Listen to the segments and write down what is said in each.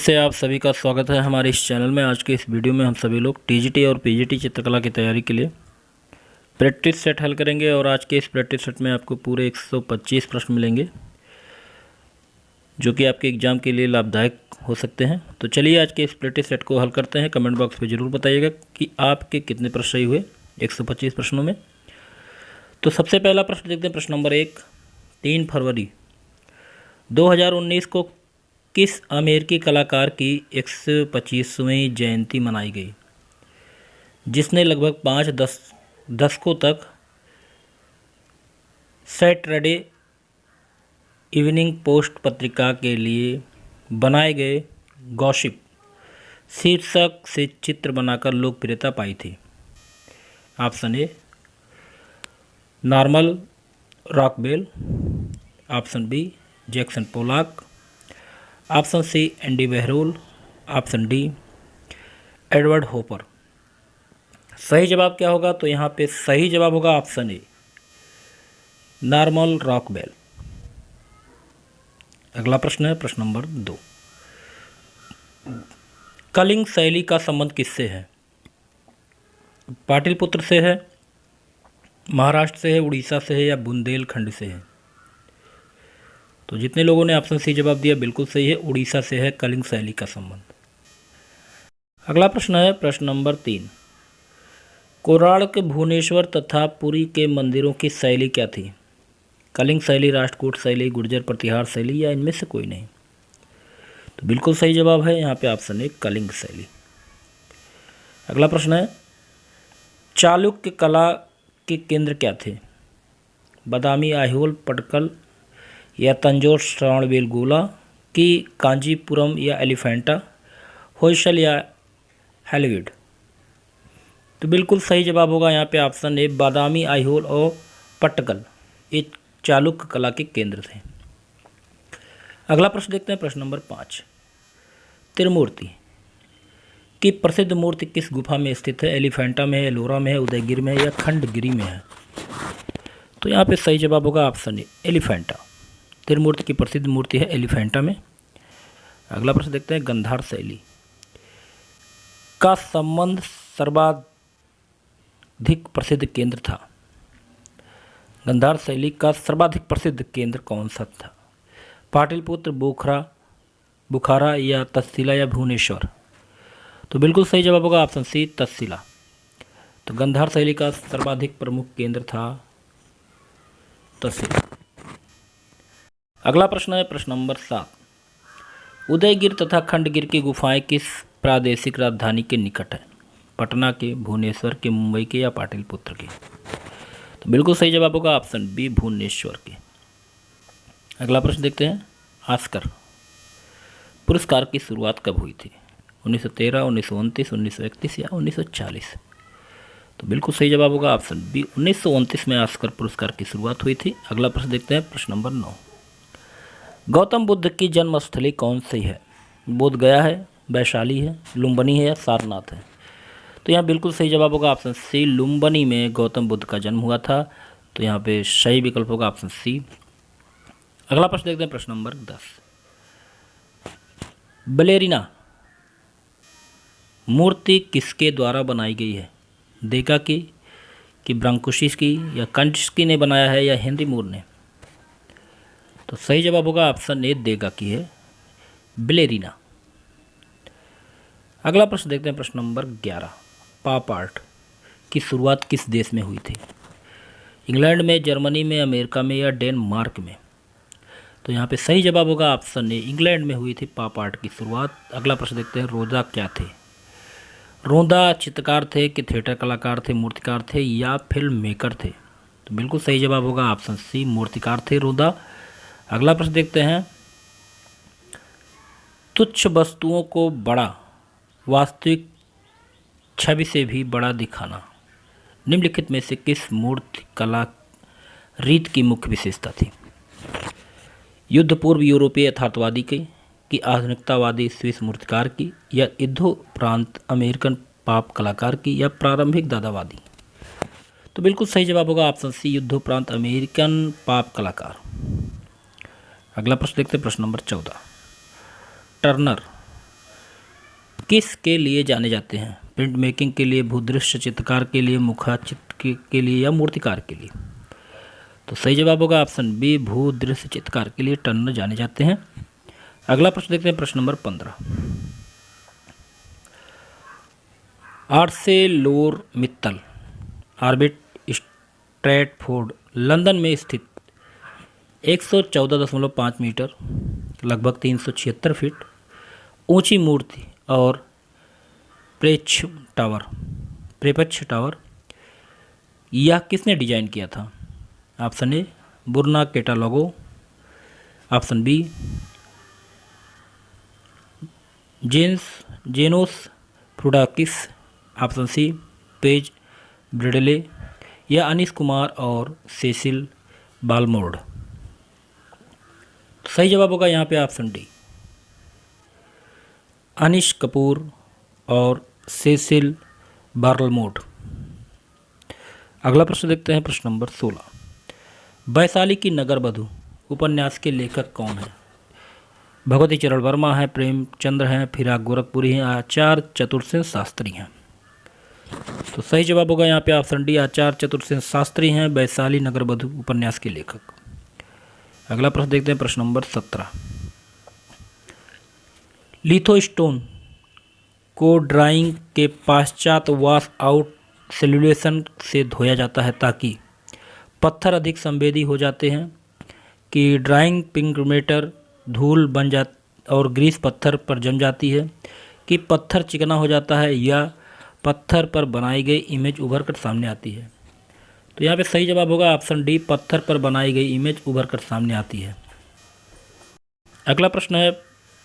से आप सभी का स्वागत है हमारे इस चैनल में। आज के इस वीडियो में हम सभी लोग टीजीटी और पीजीटी चित्रकला की तैयारी के लिए प्रैक्टिस सेट हल करेंगे और आज के इस प्रैक्टिस सेट में आपको पूरे 125 प्रश्न मिलेंगे जो कि आपके एग्ज़ाम के लिए लाभदायक हो सकते हैं। तो चलिए आज के इस प्रैक्टिस सेट को हल करते हैं। कमेंट बॉक्स में ज़रूर बताइएगा कि आपके कितने प्रश्न सही हुए 125 प्रश्नों में। तो सबसे पहला प्रश्न देखते हैं। प्रश्न नंबर 1, 3 फरवरी 2019 को किस अमेरिकी कलाकार की 125वीं जयंती मनाई गई, जिसने लगभग 5 दशकों तक सैटरडे इवनिंग पोस्ट पत्रिका के लिए बनाए गए गॉसिप शीर्षक से चित्र बनाकर लोकप्रियता पाई थी? Option A Norman Rockwell, option B Jackson Pollock, option C Andy Warhol, option D Edward Hopper. सही जवाब क्या होगा? तो यहाँ पे सही जवाब होगा ऑप्शन ए नॉर्मन रॉकवेल। अगला प्रश्न है प्रश्न नंबर 2, कलिंग शैली का संबंध किससे है? पाटलिपुत्र से है, महाराष्ट्र से है, उड़ीसा से है या बुंदेलखंड से है? तो जितने लोगों ने ऑप्शन सी जवाब दिया बिल्कुल सही है, उड़ीसा से है कलिंग शैली का संबंध। अगला प्रश्न है प्रश्न नंबर 3, कोणार्क, भुवनेश्वर तथा पुरी के मंदिरों की शैली क्या थी? कलिंग शैली, राष्ट्रकूट शैली, गुर्जर प्रतिहार शैली या इनमें से कोई नहीं? तो बिल्कुल सही जवाब है यहाँ पे ऑप्शन ए कलिंग शैली। अगला प्रश्न है, चालुक्य कला के केंद्र क्या थे? बादामी, आइहोल, पटकल या तंजौर श्रवणबेलगोला की कांजीपुरम या एलिफेंटा, होयसल या हेलविड? तो बिल्कुल सही जवाब होगा यहाँ पे ऑप्शन ए बादामी, आइहोल और पटकल, ये चालुक्य कला के केंद्र थे। अगला प्रश्न देखते हैं प्रश्न नंबर 5, त्रिमूर्ति की प्रसिद्ध मूर्ति किस गुफा में स्थित है? एलिफेंटा में है, एलोरा में है, उदयगिरि में है या खंडगिरी में है? तो यहाँ पे सही जवाब होगा ऑप्शन ए एलिफेंटा। त्रिमूर्ति की प्रसिद्ध मूर्ति है एलिफेंटा में। अगला प्रश्न देखते हैं, गंधार शैली का संबंध सर्वाधिक प्रसिद्ध केंद्र था? गंधार शैली का सर्वाधिक प्रसिद्ध केंद्र कौन सा था? पाटलिपुत्र, बुखारा या तक्षशिला या भुवनेश्वर? तो बिल्कुल सही जवाब होगा ऑप्शन सी तक्षशिला। तो गंधार शैली का सर्वाधिक प्रमुख केंद्र था तक्षशिला। अगला प्रश्न है प्रश्न नंबर 7, उदयगिरि तथा खंडगिरि की गुफाएं किस प्रादेशिक राजधानी के निकट है? पटना के, भुवनेश्वर के, मुंबई के या पाटलिपुत्र के? तो बिल्कुल सही जवाब होगा ऑप्शन बी भुवनेश्वर के। अगला प्रश्न देखते हैं, ऑस्कर पुरस्कार की शुरुआत कब हुई थी? 1913, 1929, 1931 या 1940? तो बिल्कुल सही जवाब होगा ऑप्शन बी 1929 में ऑस्कर पुरस्कार की शुरुआत हुई थी। अगला प्रश्न देखते हैं प्रश्न नंबर 9, गौतम बुद्ध की जन्मस्थली कौन सी है? बोध गया है, वैशाली है, लुम्बिनी है या सारनाथ है? तो यहाँ बिल्कुल सही जवाब होगा ऑप्शन सी लुम्बिनी में गौतम बुद्ध का जन्म हुआ था। तो यहाँ पे सही विकल्प होगा ऑप्शन सी। अगला प्रश्न देखते हैं प्रश्न नंबर 10, बलेरिना मूर्ति किसके द्वारा बनाई गई है? देगा की ब्रांकुसिस की या कंटिस्की ने बनाया है या हेनरी मूर ने? तो सही जवाब होगा ऑप्शन ए देगा की है बलेरिना। अगला प्रश्न देखते हैं प्रश्न नंबर 11, पॉप आर्ट की शुरुआत किस देश में हुई थी? इंग्लैंड में, जर्मनी में, अमेरिका में या डेनमार्क में? तो यहाँ पे सही जवाब होगा ऑप्शन ए इंग्लैंड में हुई थी पॉप आर्ट की शुरुआत। अगला प्रश्न देखते हैं, रोदा क्या थे? रोदा चित्रकार थे कि थिएटर कलाकार थे, मूर्तिकार थे या फिल्म मेकर थे? तो बिल्कुल सही जवाब होगा ऑप्शन सी मूर्तिकार थे रोदा। अगला प्रश्न देखते हैं, तुच्छ वस्तुओं को बड़ा, वास्तविक छवि से भी बड़ा दिखाना निम्नलिखित में से किस मूर्ति कला रीत की मुख्य विशेषता थी? युद्ध पूर्व यूरोपीय यथार्थवादी की आधुनिकतावादी स्विस मूर्तिकार की या युद्धोपरांत अमेरिकन पॉप कलाकार की या प्रारंभिक दादावादी? तो बिल्कुल सही जवाब होगा ऑप्शन सी युद्धोपरांत अमेरिकन पॉप कलाकार। अगला प्रश्न देखते हैं प्रश्न नंबर 14, टर्नर किस के लिए जाने जाते हैं? प्रिंट मेकिंग के लिए, भूदृश्य चित्रकार के लिए, मुखाचित्र के लिए या मूर्तिकार के लिए? तो सही जवाब होगा ऑप्शन बी, भूदृश्य चित्रकार के लिए टर्नर जाने जाते हैं। अगला प्रश्न देखते हैं, प्रश्न number 15। Arcelor Mittal Orbit Stratford London में स्थित 114.5 मीटर लगभग 376 फीट ऊंची मूर्ति और प्रेपच्छ टावर यह किसने डिजाइन किया था? ऑप्शन ए, बुर्ना कैटालॉगो, option B, Zenos Frudakis, option C, Paige Bradley या अनीस कुमार और सेसिल बालमोर्ड? सही जवाब होगा यहाँ पे ऑप्शन डी, अनीश कपूर और सेसिल बार्लमोड। अगला प्रश्न देखते हैं, प्रश्न नंबर 16। वैशाली की नगर वधू उपन्यास के लेखक कौन है? भगवती चरण वर्मा है, प्रेमचंद्र हैं, फिराक गोरखपुरी हैं, आचार्य चतुर्सेन शास्त्री हैं? तो सही जवाब होगा यहाँ पे ऑप्शन डी, आचार्य चतुर्सेन शास्त्री हैं वैशाली नगर वधू उपन्यास के लेखक। अगला प्रश्न देखते हैं, प्रश्न नंबर 17। लिथोस्टोन को ड्राइंग के पश्चात वॉश आउट सेल्यूलेशन से धोया जाता है ताकि पत्थर अधिक संवेदी हो जाते हैं कि ड्राइंग पिगमेंटर धूल बन जा और ग्रीस पत्थर पर जम जाती है कि पत्थर चिकना हो जाता है या पत्थर पर बनाई गई इमेज उभर कर सामने आती है? तो यहाँ पे सही जवाब होगा ऑप्शन डी, पत्थर पर बनाई गई इमेज उभर कर सामने आती है। अगला प्रश्न है,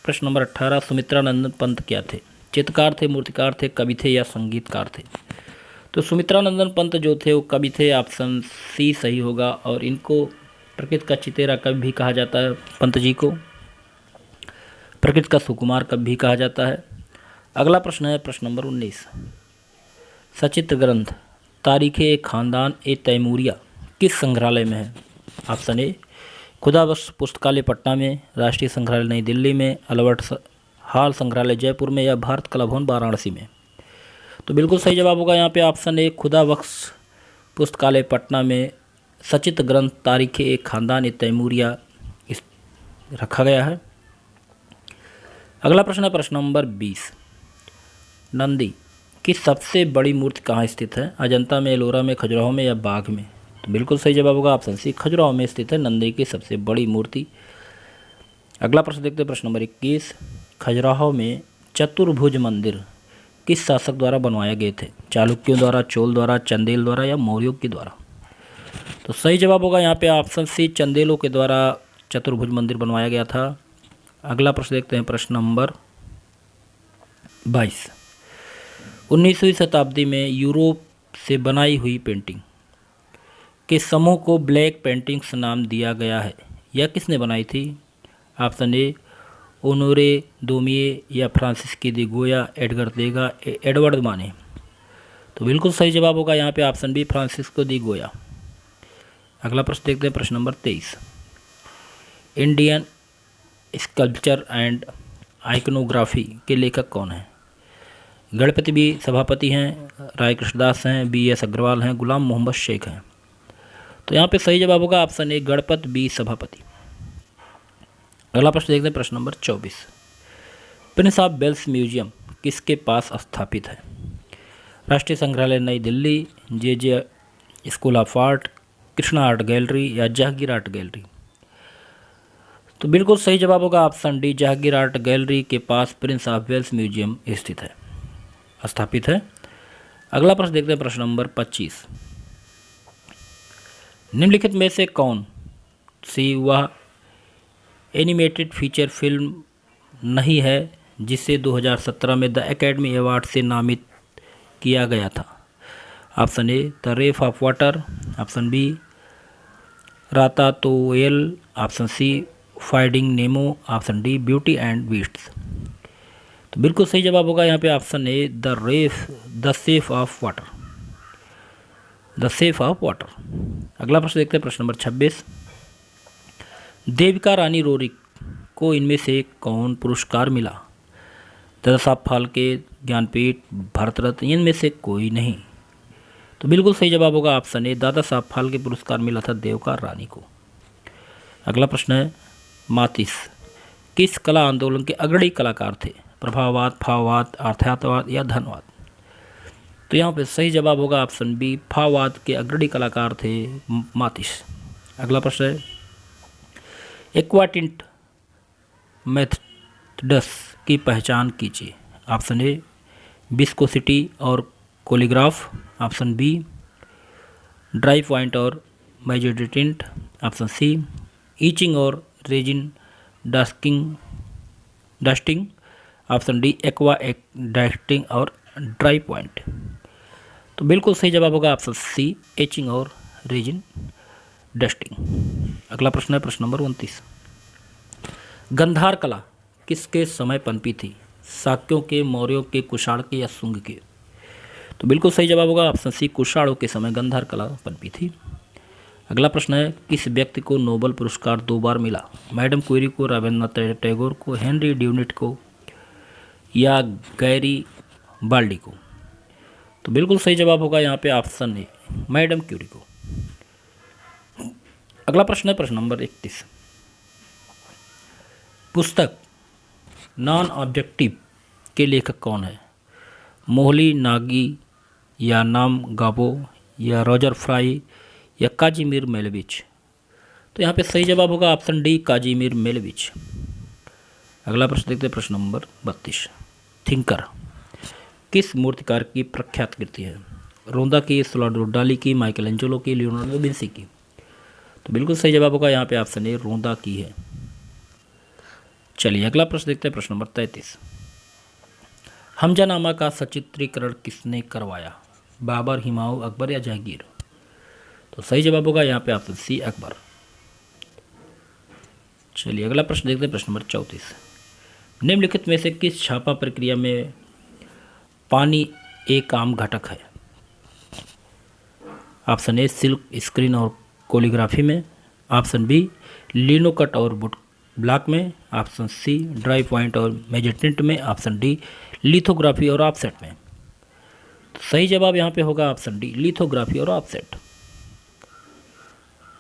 प्रश्न नंबर 18। सुमित्रा नंदन पंत क्या थे? चित्रकार थे, मूर्तिकार थे, कवि थे या संगीतकार थे? तो सुमित्रा नंदन पंत जो थे वो कवि थे, ऑप्शन सी सही होगा। और इनको प्रकृति का चितेरा कवि भी कहा जाता है, पंत जी को प्रकृति का सुकुमार कवि भी कहा जाता है। अगला प्रश्न है, प्रश्न नंबर 19। सचित्र ग्रंथ तारीख़ ख़ानदान ए तैमूरिया किस संग्रहालय में है? ऑप्शन ए, खुदाबख्श पुस्तकालय पटना में, राष्ट्रीय संग्रहालय नई दिल्ली में, अल्बर्ट हॉल संग्रहालय जयपुर में या भारत कला भवन वाराणसी में? तो बिल्कुल सही जवाब होगा यहाँ पे ऑप्शन ए, खुदाबख्श पुस्तकालय पटना में सचित्र ग्रंथ तारीख़ ख़ानदान ए तैमूरिया रखा गया है। अगला प्रश्न है, प्रश्न नंबर 20। नंदी की सबसे बड़ी मूर्ति कहाँ स्थित है? अजंता में, एलोरा में, खजुराहो में या बाघ में? तो बिल्कुल सही जवाब होगा ऑप्शन सी, खजुराहो में स्थित है नंदी की सबसे बड़ी मूर्ति। अगला प्रश्न देखते हैं, प्रश्न नंबर 21। खजुराहो में चतुर्भुज मंदिर किस शासक द्वारा बनवाए गए थे? चालुक्यों द्वारा, चोल द्वारा, चंदेल द्वारा या मौर्यों के द्वारा? तो सही जवाब होगा यहाँ पे ऑप्शन सी, चंदेलों के द्वारा चतुर्भुज मंदिर बनवाया गया था। अगला प्रश्न देखते हैं, प्रश्न नंबर 22। 19वीं शताब्दी में यूरोप से बनाई हुई पेंटिंग के समूह को ब्लैक पेंटिंग्स नाम दिया गया है, यह किसने बनाई थी? ऑप्शन ए, ओनोरे दोमिए या फ्रांसिस्की दी गोया, एडगर देगा, एडवर्ड माने? तो बिल्कुल सही जवाब होगा यहाँ पे ऑप्शन बी, फ्रांसिस्को दी गोया। अगला प्रश्न देखते हैं, प्रश्न number 23। Indian sculpture and iconography के लेखक कौन हैं? गणपति बी सभापति हैं, राय कृष्णदास हैं, BS अग्रवाल हैं, गुलाम मोहम्मद शेख हैं? तो यहाँ पे सही जवाब होगा ऑप्शन ए, गणपत बी सभापति। अगला प्रश्न देखते हैं, प्रश्न number 24। Prince of Wales museum किसके पास स्थापित है? राष्ट्रीय संग्रहालय नई Delhi, JJ school of art, Krishna art gallery या जहांगीर आर्ट गैलरी? तो बिल्कुल सही जवाब होगा option D, Jahangir art gallery के पास प्रिंस ऑफ वेल्स म्यूजियम स्थित है, स्थापित है। अगला प्रश्न देखते हैं, प्रश्न नंबर 25। निम्नलिखित में से कौन सी वह एनिमेटेड फीचर फिल्म नहीं है जिसे 2017 में द एकेडमी अवार्ड से नामित किया गया था? Option A, the ref of water, option B, Ratatouille, option C, finding Nemo, option D, beauty and beasts? तो बिल्कुल सही जवाब होगा यहाँ पे option A, the safe of water, the safe of water. अगला प्रश्न देखते हैं, प्रश्न नंबर 26। देविका रानी रोरिक को इनमें से कौन पुरस्कार मिला? द दादा साहब फाल्के, ज्ञानपीठ, भारत रत्न, इनमें से कोई नहीं। तो बिल्कुल सही जवाब होगा ऑप्शन ए, दादा साहब फाल्के पुरस्कार मिला था देवकार रानी को। अगला प्रश्न है, मातिस किस कला आंदोलन के अग्रणी कलाकार थे? प्रभाववाद, भाववाद, अर्थातवाद या धनवाद? तो यहाँ पे सही जवाब होगा ऑप्शन बी, भाववाद के अग्रणी कलाकार थे मातिस। अगला प्रश्न है, एक्वाटिंट मेथडस की पहचान कीजिए। ऑप्शन ए, विस्कोसिटी और कोलिग्राफ। ऑप्शन बी, ड्राई पॉइंट और मैजेटिंट। ऑप्शन सी, ईचिंग और resin dusting. Option D, aqua dusting और ड्राई पॉइंट। तो बिल्कुल सही जवाब होगा ऑप्शन सी, एचिंग और रेजिन डस्टिंग। अगला प्रश्न है प्रश्न नंबर 29, गंधार कला किसके समय पनपी थी? शाक्यों के, मौर्यों के, कुषाण के या शुंग के? तो बिल्कुल सही जवाब होगा ऑप्शन सी, कुषाणों के समय गंधार कला पनपी थी। अगला प्रश्न है, किस व्यक्ति को नोबेल पुरस्कार 2 बार मिला? मैडम क्यूरी को, रविंद्रनाथ टैगोर को, हेनरी ड्यूनिट को या गैरी बाल्डी को? तो बिल्कुल सही जवाब होगा यहाँ पे ऑप्शन ए, मैडम क्यूरी को। अगला प्रश्न है प्रश्न नंबर 31, पुस्तक नॉन ऑब्जेक्टिव के लेखक कौन है? मोहली नागी या नाम गाबो या रॉजर फ्राई या काजीमिर मेलेविच? तो यहाँ पे सही जवाब होगा ऑप्शन डी, काजीमिर मेलेविच। अगला प्रश्न देखते हैं प्रश्न नंबर 32, थिंकर किस मूर्तिकार की प्रख्यात कृति है? रोंदा की, सलाडो डाली की, माइकल एंजेलो की, लियोनार्डो विंसी की? तो बिल्कुल सही जवाब होगा यहाँ पे ऑप्शन ए, रोंदा की है। चलिए अगला प्रश्न देखते हैं प्रश्न नंबर 33, हमजानामा का सचित्रीकरण किसने करवाया? बाबर, हुमायूं, अकबर या जहांगीर? तो सही जवाब होगा यहाँ पे ऑप्शन सी, अकबर। चलिए अगला प्रश्न देखते हैं प्रश्न नंबर 34, निम्नलिखित में से किस छापा प्रक्रिया में पानी एक आम घटक है? ऑप्शन ए, सिल्क स्क्रीन और कोलिग्राफी में। ऑप्शन बी, लिनोकट और ब्लॉक में। ऑप्शन सी, ड्राई पॉइंट और मैजेटिंट में। ऑप्शन डी, लिथोग्राफी और ऑफसेट में। तो सही जवाब यहाँ पे होगा ऑप्शन डी, लिथोग्राफी और ऑफसेट।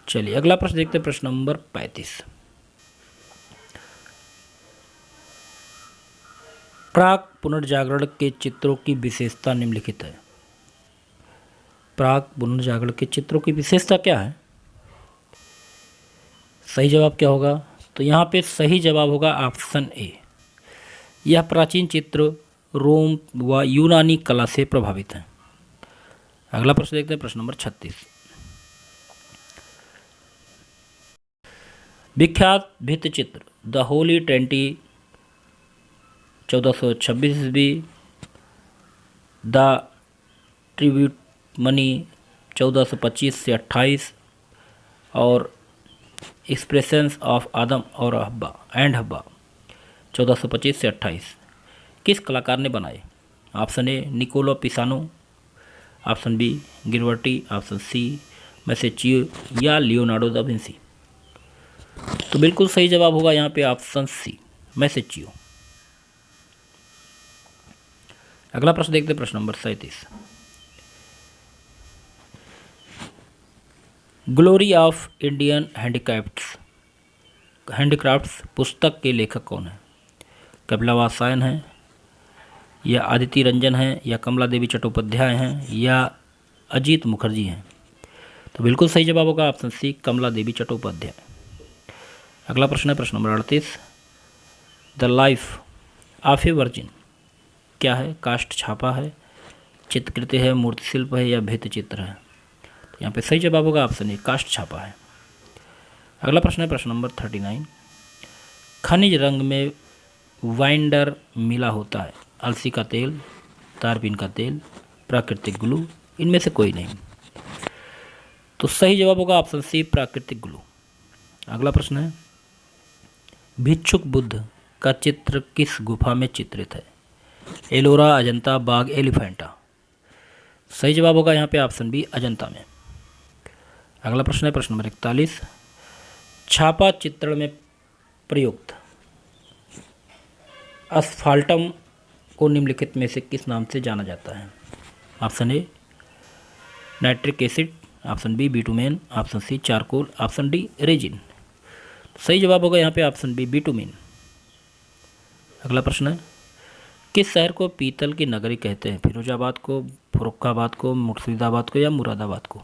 चलिए अगला प्रश्न देखते हैं प्रश्न नंबर 35, प्राग पुनर्जागरण के चित्रों की विशेषता निम्नलिखित है। प्राग पुनर्जागरण के चित्रों की विशेषता क्या है? सही जवाब क्या होगा? तो यहाँ पे सही जवाब होगा ऑप्शन ए, यह प्राचीन चित्र रोम व यूनानी कला से प्रभावित है। अगला प्रश्न देखते हैं प्रश्न नंबर 36, विख्यात भित्तिचित्र द होली ट्रेंटी 1426 ईस्वी, द ट्रिब्यूट मनी 1425 से 28 और एक्सप्रेशंस ऑफ आदम और हब्बा 1425 से 28 किस कलाकार ने बनाए? Option A, Niccolo Pisano. Option B, Ghiberti. Option C, Masaccio या लियोनार्डो दा विंसी? तो बिल्कुल सही जवाब होगा यहाँ पे ऑप्शन सी, मैसेचियो। अगला प्रश्न देखते हैं प्रश्न number 37, glory of Indian handicrafts पुस्तक के लेखक कौन है? कपिला वात्स्यायन है या आदिति रंजन है या कमला देवी चट्टोपाध्याय हैं या अजीत मुखर्जी हैं? तो बिल्कुल सही जवाब होगा ऑप्शन सी, कमला देवी चट्टोपाध्याय। अगला प्रश्न है प्रश्न number 38, the life of a virgin क्या है? काष्ठ छापा है, चित्रकृति है, मूर्ति शिल्प है या भित्ति चित्र है? तो यहाँ पे सही जवाब होगा ऑप्शन ए, काष्ठ छापा है। अगला प्रश्न है प्रश्न नंबर 39, खनिज रंग में वाइंडर मिला होता है? अलसी का तेल, तारपीन का तेल, प्राकृतिक ग्लू, इनमें से कोई नहीं। तो सही जवाब होगा ऑप्शन सी, प्राकृतिक ग्लू। अगला प्रश्न है, भिक्षुक बुद्ध का चित्र किस गुफा में चित्रित है? एलोरा, अजंता, बाग, एलिफेंटा? सही जवाब होगा यहाँ पे ऑप्शन बी, अजंता में। अगला प्रश्न है प्रश्न नंबर 41, छापा चित्रण में प्रयुक्त अस्फाल्टम को निम्नलिखित में से किस नाम से जाना जाता है? Option A nitric acid, option B bitumen, option C charcoal, option D resin. सही जवाब होगा यहाँ पे ऑप्शन बी बिटुमेन। अगला प्रश्न है, किस शहर को पीतल की नगरी कहते हैं? फिरोजाबाद को, फर्रुखाबाद को, मुर्शिदाबाद को या मुरादाबाद को?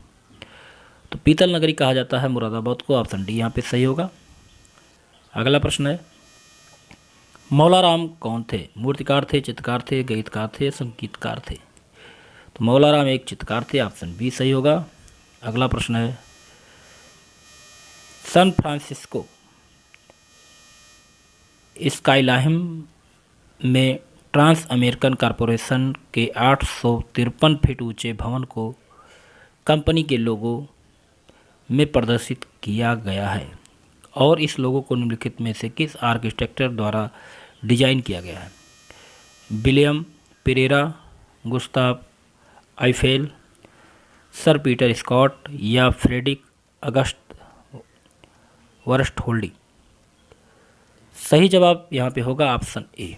तो पीतल नगरी कहा जाता है मुरादाबाद को, ऑप्शन डी यहाँ पे सही होगा। अगला प्रश्न है, मौलाराम कौन थे? मूर्तिकार थे, चित्रकार थे, गीतकार थे, संगीतकार थे? तो मौलाराम एक चित्रकार थे, ऑप्शन बी सही होगा। अगला प्रश्न है, सैन फ्रांसिस्को स्काईलाइम में ट्रांस अमेरिकन कॉरपोरेशन के 853 फीट ऊंचे भवन को कंपनी के लोगो में प्रदर्शित किया गया है और इस लोगो को निम्नलिखित में से किस आर्किटेक्ट द्वारा डिजाइन किया गया है? William Pereira, Gustave Eiffel, Sir Peter Scott या फ्रेडरिक अगस्ट वरस्टहोल्डी? सही जवाब यहाँ पे होगा ऑप्शन ए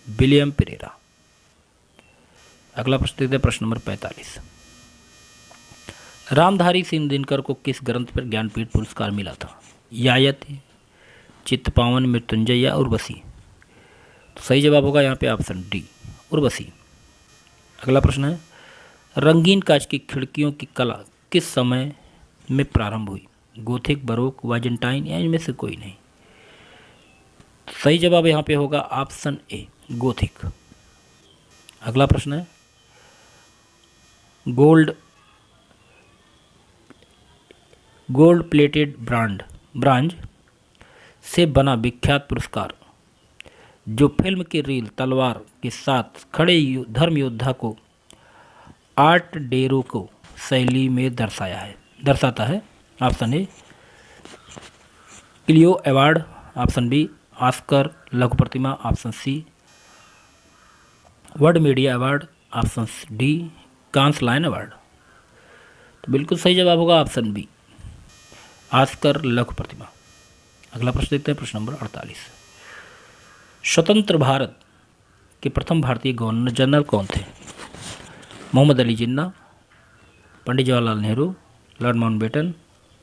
विलियम पेरेरा। अगला प्रश्न देखते हैं, प्रश्न नंबर 45। रामधारी सिंह दिनकर को किस ग्रंथ पर ज्ञानपीठ पुरस्कार मिला था? यायति, चित्तपावन, मृत्युंजय या उर्वशी? तो सही जवाब होगा यहाँ पे ऑप्शन डी उर्वशी। अगला प्रश्न है, रंगीन कांच की खिड़कियों की कला किस समय में प्रारंभ हुई? गोथिक, बरोक, वाइजेंटाइन या इनमें से कोई नहीं? सही जवाब यहाँ पे होगा ऑप्शन ए गोथिक। अगला प्रश्न है, गोल्ड प्लेटेड ब्रांज से बना विख्यात पुरस्कार जो फिल्म की रील तलवार के साथ खड़े धर्म योद्धा को आर्ट डेको शैली में दर्शाता है? Option A Clio award, option B Oscar लघु प्रतिमा, option C world media award, option D Cannes lion award? तो बिल्कुल सही जवाब होगा ऑप्शन बी ऑस्कर लघु प्रतिमा। अगला प्रश्न देखते हैं, प्रश्न नंबर 48। स्वतंत्र भारत के प्रथम भारतीय गवर्नर जनरल कौन थे? मोहम्मद अली जिन्ना, पंडित जवाहरलाल नेहरू, लॉर्ड माउंटबेटन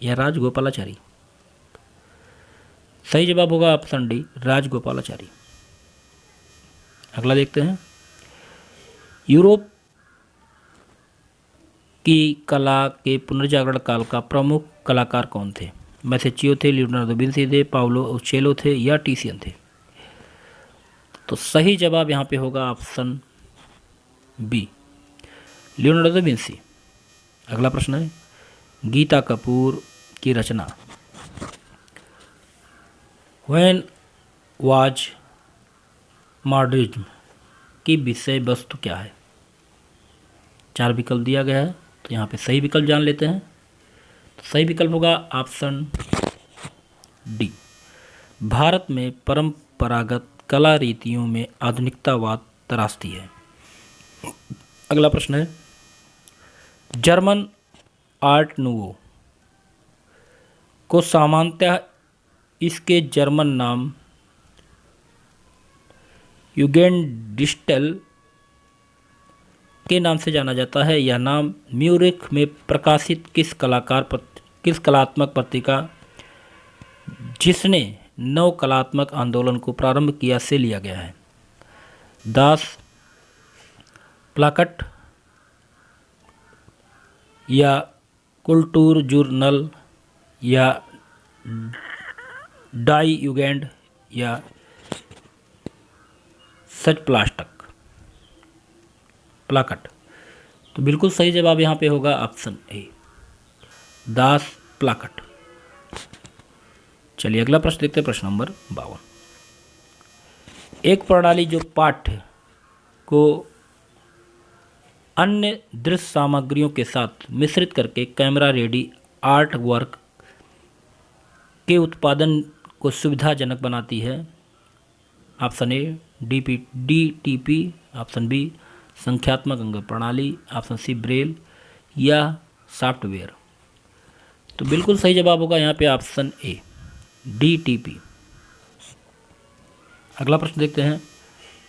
या राजगोपालाचारी? सही जवाब होगा ऑप्शन डी राजगोपालाचारी। अगला देखते हैं, यूरोप की कला के पुनर्जागरण काल का प्रमुख कलाकार कौन थे? मैसेचियो थे, लियोनार्डो विंसी थे, पाउलो उचेलो थे या टिसियन थे? तो सही जवाब यहाँ पे होगा ऑप्शन बी लियोनार्डो विंसी। अगला प्रश्न है, गीता कपूर की रचना व्हेन वाज मॉडर्निज्म की विषय वस्तु क्या है? 4 विकल्प दिया गया है, तो यहाँ पे सही विकल्प जान लेते हैं। तो सही विकल्प होगा ऑप्शन डी भारत में परंपरागत कला रीतियों में आधुनिकतावाद तराशती है। अगला प्रश्न है, जर्मन आर्ट नूवो को सामान्यतः इसके जर्मन नाम यूगेनस्टिल के नाम से जाना जाता है। यह नाम म्यूरिख में प्रकाशित किस कलात्मक पत्रिका जिसने नव कलात्मक आंदोलन को प्रारंभ किया से लिया गया है? दास प्लाकट या कुल्टूर जूर्नल या डाई युगेंड या सच प्लाकट? तो बिल्कुल सही जवाब यहाँ पे होगा ऑप्शन ए दास प्लाकट। चलिए अगला प्रश्न देखते हैं, प्रश्न नंबर 52। एक प्रणाली जो पाठ्य को अन्य दृश्य सामग्रियों के साथ मिश्रित करके कैमरा रेडी आर्ट वर्क के उत्पादन को सुविधाजनक बनाती है? Option A DTP, option B संख्यात्मक अंक प्रणाली, ऑप्शन सी ब्रेल या सॉफ्टवेयर? तो बिल्कुल सही जवाब होगा यहाँ पे ऑप्शन ए DTP। अगला प्रश्न देखते हैं,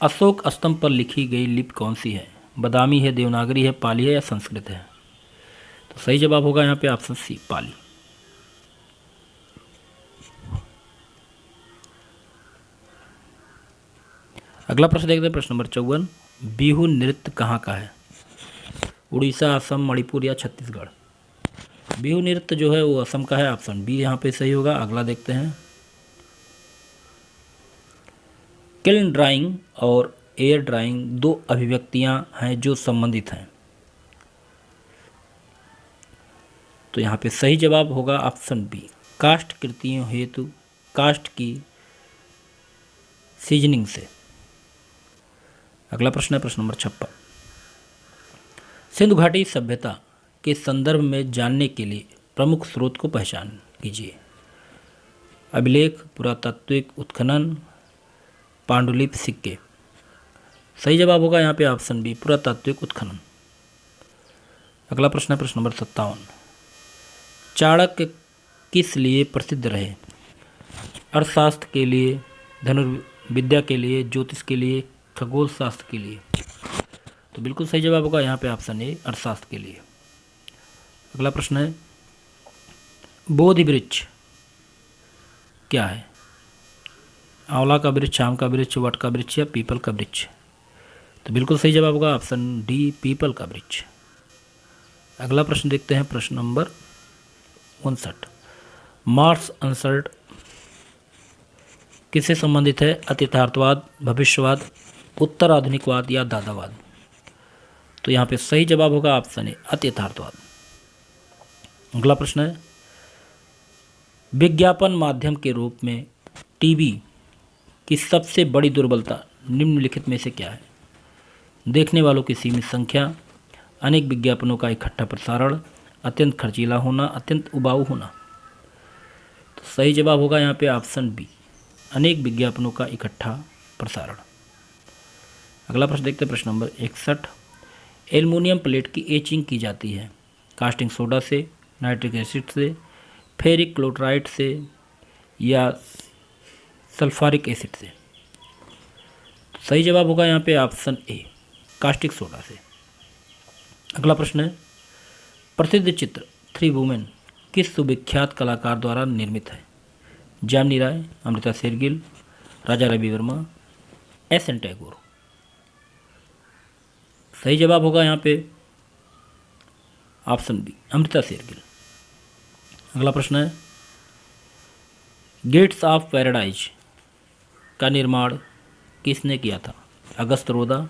अशोक स्तंभ पर लिखी गई लिपि कौन सी है? बदामी है, देवनागरी है, पाली है या संस्कृत है? तो सही जवाब होगा यहाँ पे ऑप्शन सी, पाली। अगला प्रश्न देखते हैं, प्रश्न नंबर 54। बिहू नृत्य कहाँ का है? उड़ीसा, असम, मणिपुर या छत्तीसगढ़? बिहू नृत्य जो है वो असम का है, ऑप्शन बी यहाँ पे सही होगा। अगला देखते हैं, किल्न ड्राइंग और एयर ड्राइंग दो अभिव्यक्तियां हैं जो संबंधित हैं। तो यहाँ पे सही जवाब होगा ऑप्शन बी, काष्ठ कृतियों हेतु काष्ठ की सीजनिंग से। अगला प्रश्न है प्रश्न नंबर 56। सिंधु घाटी सभ्यता के संदर्भ में जानने के लिए प्रमुख स्रोत को पहचान कीजिए। अभिलेख, पुरातात्विक उत्खनन, पांडुलिपि, सिक्के। सही जवाब होगा यहाँ पे ऑप्शन बी, पुरातात्विक उत्खनन। अगला प्रश्न है प्रश्न नंबर 57। चाणक्य किस लिए प्रसिद्ध रहे? अर्थशास्त्र के लिए, धनुर्विद्या के लिए, ज्योतिष के लिए, खगोल शास्त्र के लिए? तो बिल्कुल सही जवाब होगा यहाँ पे ऑप्शन ए, अर्थशास्त्र के लिए। अगला प्रश्न है, बोधि वृक्ष क्या है? आंवला का वृक्ष, आम का वृक्ष, वट का वृक्ष या पीपल का वृक्ष? तो बिल्कुल सही जवाब होगा ऑप्शन डी, पीपल का वृक्ष। अगला प्रश्न देखते हैं, प्रश्न नंबर 59। मार्क्स अंसर्ट किससे संबंधित है? अतीतार्थवाद, भविष्यवाद, उत्तर आधुनिकवाद या दादावाद? तो यहाँ पे सही जवाब होगा ऑप्शन ए, अतीतार्थवाद। अगला प्रश्न है, विज्ञापन माध्यम के रूप में टीवी की सबसे बड़ी दुर्बलता निम्नलिखित में से क्या है? देखने वालों की सीमित संख्या, अनेक विज्ञापनों का इकट्ठा प्रसारण, अत्यंत खर्चीला होना, अत्यंत उबाऊ होना? तो सही जवाब होगा यहाँ पे ऑप्शन बी, अनेक विज्ञापनों का इकट्ठा प्रसारण। अगला प्रश्न देखते हैं, प्रश्न नंबर 61। एल्युमिनियम प्लेट की एचिंग की जाती है कास्टिंग सोडा से, नाइट्रिक एसिड से, फेरिक क्लोराइड से या सल्फ्यूरिक एसिड से? तो सही जवाब होगा यहाँ पे ऑप्शन ए, कास्टिक सोडा से। अगला प्रश्न है, प्रसिद्ध चित्र थ्री वुमेन किस सुविख्यात कलाकार द्वारा निर्मित है? जामिनी राय, अमृता शेरगिल, राजा रवि वर्मा, एस एन टैगोर? सही जवाब होगा यहाँ पे ऑप्शन बी, अमृता शेरगिल। अगला प्रश्न है, गेट्स ऑफ पैराडाइज का निर्माण किसने किया था? अगस्त रोदा,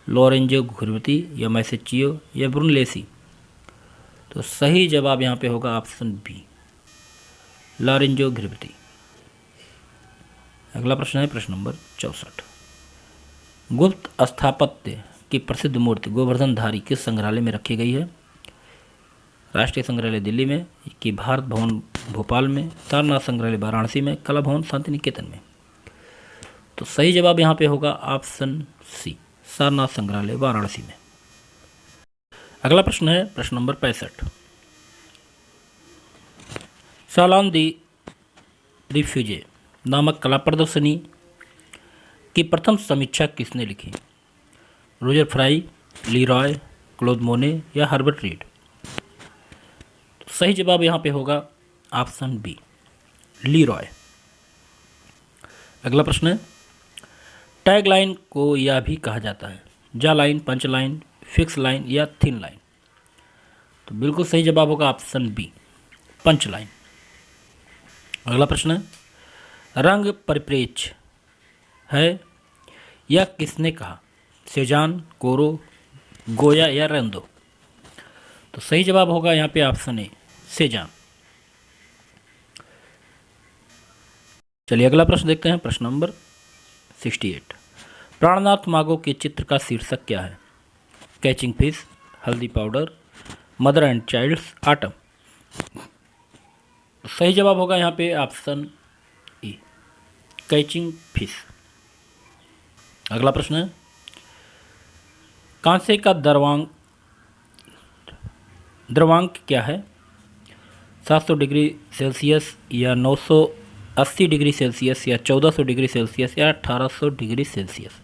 लॉरेंजो घुरवती या मैसेचियो या ब्रुनलेसी? तो सही जवाब यहाँ पे होगा ऑप्शन बी, लॉरेंजो घुरवती। अगला प्रश्न है प्रश्न नंबर 64। गुप्त स्थापत्य की प्रसिद्ध मूर्ति गोवर्धनधारी किस संग्रहालय में रखी गई है? राष्ट्रीय संग्रहालय दिल्ली में, कि भारत भवन भोपाल में, सारनाथ संग्रहालय वाराणसी में, कला भवन शांति निकेतन में? तो सही जवाब यहाँ पे होगा ऑप्शन सी, सारनाथ संग्रहालय वाराणसी में। अगला प्रश्न है प्रश्न नंबर 65। सालान दी रिफ्यूजे नामक कला प्रदर्शनी की प्रथम समीक्षा किसने लिखी? रोजर फ्राई, लीरॉय, क्लोद मोने या हर्बर्ट रीड? सही जवाब यहाँ पे होगा ऑप्शन बी, लीरॉय। अगला प्रश्न है, टैग लाइन को यह भी कहा जाता है जा line, punch line, fix line या थिन लाइन? तो बिल्कुल सही जवाब होगा ऑप्शन बी, पंच लाइन। अगला प्रश्न है, रंग परिप्रेक्ष्य है या किसने कहा? सेजान, कोरो, गोया या रेंदो? तो सही जवाब होगा यहाँ पे ऑप्शन ए, सेजान। चलिए अगला प्रश्न देखते हैं, प्रश्न नंबर 68। प्राणनाथ मागो के चित्र का शीर्षक क्या है? Catching fish, haldi powder, mother and childs, autumn? सही जवाब होगा यहाँ पे ऑप्शन ए, कैचिंग फिश। अगला प्रश्न है, कांसे का द्रवांक क्या है? 700 डिग्री सेल्सियस या 900 80 डिग्री सेल्सियस या 1400 डिग्री सेल्सियस या 1800 डिग्री सेल्सियस।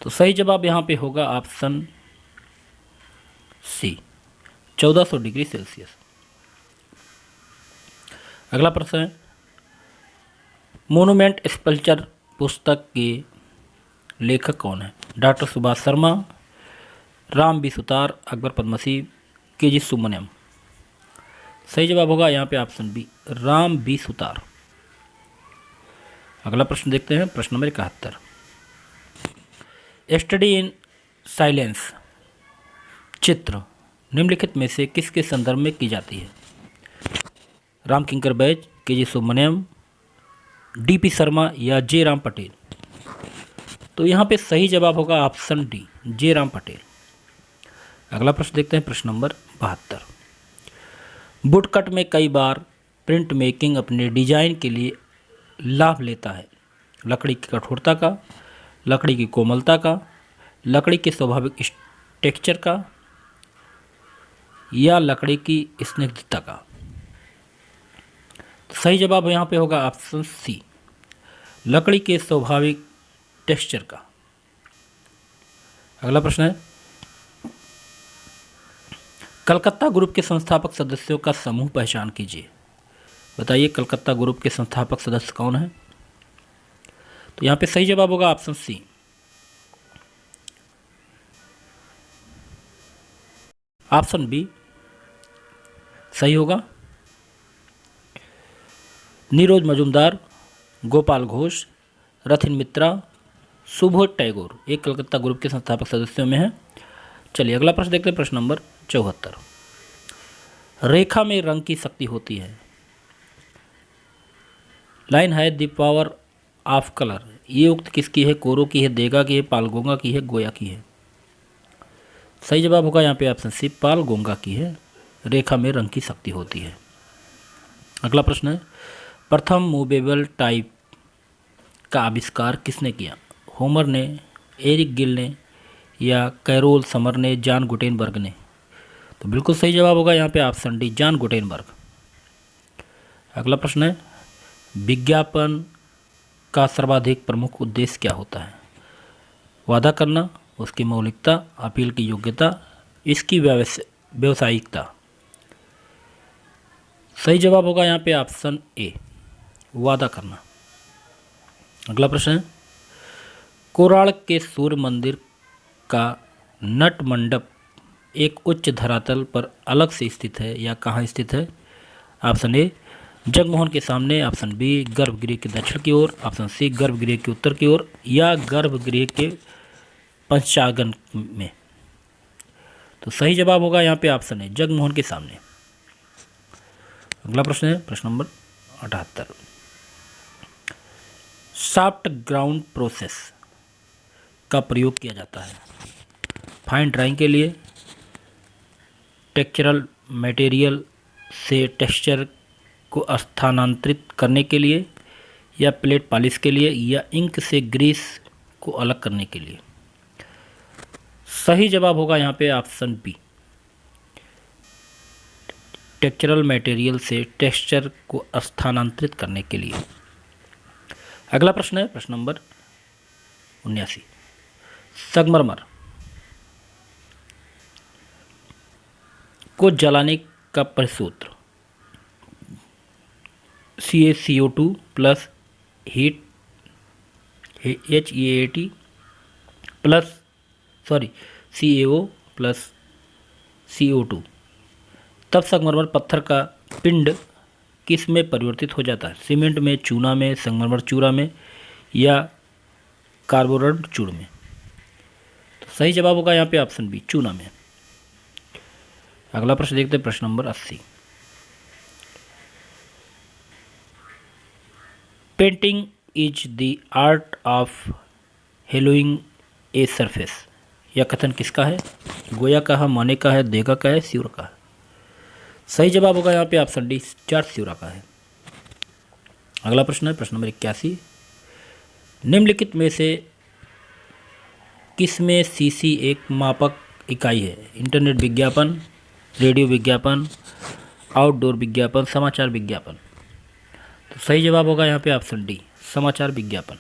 तो सही जवाब यहाँ पे होगा ऑप्शन सी, 1400 डिग्री सेल्सियस। अगला प्रश्न है, मोनूमेंट स्कल्पचर पुस्तक के लेखक कौन है? Doctor Subhash Sharma, Ram B Sutar, Akbar Padamsee, K G Subramanyam. सही जवाब होगा यहाँ पे option B, Ram B Sutar. अगला प्रश्न देखते हैं, प्रश्न नंबर 71, स्टडी इन साइलेंस चित्र निम्नलिखित में से किसके संदर्भ में की जाती है? राम किंकर बैज, के जी सुब्रमण्यम, डीपी शर्मा या जे राम पटेल। तो यहाँ पे सही जवाब होगा ऑप्शन डी, जे राम पटेल। अगला प्रश्न देखते हैं, प्रश्न नंबर 72, वुडकट में कई बार प्रिंट मेकिंग अपने डिजाइन के लिए लाभ लेता है। लकड़ी की कठोरता का, लकड़ी की कोमलता का, लकड़ी के स्वाभाविक टेक्सचर का या लकड़ी की स्निग्धता का। तो सही जवाब यहाँ पे होगा ऑप्शन सी, लकड़ी के स्वाभाविक टेक्सचर का। अगला प्रश्न है, कलकत्ता ग्रुप के संस्थापक सदस्यों का समूह पहचान कीजिए। बताइए कलकत्ता ग्रुप के संस्थापक सदस्य कौन है? तो यहाँ पे सही जवाब होगा ऑप्शन सी, ऑप्शन बी सही होगा। नीरोज मजुमदार, गोपाल घोष, रथिन मित्रा, सुबोध टैगोर, एक कलकत्ता ग्रुप के संस्थापक सदस्यों में है। चलिए अगला प्रश्न देखते हैं, प्रश्न नंबर 74, रेखा में रंग की शक्ति होती है। लाइन है द पावर ऑफ कलर। ये उक्त किसकी है? कोरो की है, देगा की है, पालगोंगा की है, गोया की है। सही जवाब होगा यहाँ पे ऑप्शन सी, पालगोंगा की है, रेखा में रंग की शक्ति होती है। अगला प्रश्न है, प्रथम मूवेबल टाइप का आविष्कार किसने किया? होमर ने, एरिक गिल ने या कैरोल समर ने, जॉन गुटेनबर्ग ने। तो बिल्कुल सही जवाब होगा यहाँ पे ऑप्शन डी, जॉन गुटेनबर्ग। अगला प्रश्न है, विज्ञापन का सर्वाधिक प्रमुख उद्देश्य क्या होता है? वादा करना, उसकी मौलिकता, अपील की योग्यता, इसकी व्यावसायिकता। सही जवाब होगा यहाँ पे ऑप्शन ए, वादा करना। अगला प्रश्न है, कोणार्क के सूर्य मंदिर का नट मंडप एक उच्च धरातल पर अलग से स्थित है या कहाँ स्थित है? ऑप्शन ए, जगमोहन के सामने, ऑप्शन बी, गर्भगृह के दक्षिण की ओर, ऑप्शन सी, गर्भगृह के उत्तर की ओर या गर्भगृह के पंचांगन में। तो सही जवाब होगा यहाँ पे ऑप्शन ए, जगमोहन के सामने। अगला प्रश्न है, प्रश्न नंबर 78, सॉफ्ट ग्राउंड प्रोसेस का प्रयोग किया जाता है फाइन ड्राइंग के लिए, टेक्सचरल मटेरियल से टेक्सचर को स्थानांतरित करने के लिए, या प्लेट पॉलिश के लिए, या इंक से ग्रीस को अलग करने के लिए। सही जवाब होगा यहाँ पे ऑप्शन बी, टेक्सचरल मटेरियल से टेक्सचर को स्थानांतरित करने के लिए। अगला प्रश्न है, प्रश्न नंबर 79, संगमरमर को जलाने का परिसूत्र CaCO2 plus heat HEAT plus CaO plus CO2। तब संगमरमर पत्थर का पिंड किस में परिवर्तित हो जाता है? सीमेंट में, चूना में, संगमरमर चूरा में या कार्बोरंड चूड़ में। तो सही जवाब होगा यहाँ पे ऑप्शन बी, चूना में। अगला प्रश्न देखते हैं, प्रश्न number 80, painting is the art of hollowing a surface. यह कथन किसका है? गोया का है, माने का है, देगा का है, स्यूरा का है। सही जवाब होगा यहाँ पे ऑप्शन डी, चार्ल्स स्यूरा का है। अगला प्रश्न है, प्रश्न नंबर 81, निम्नलिखित में से किस में सीसी एक मापक इकाई है? इंटरनेट विज्ञापन, रेडियो विज्ञापन, आउटडोर विज्ञापन, समाचार विज्ञापन। तो सही जवाब होगा यहाँ पे ऑप्शन डी, समाचार विज्ञापन।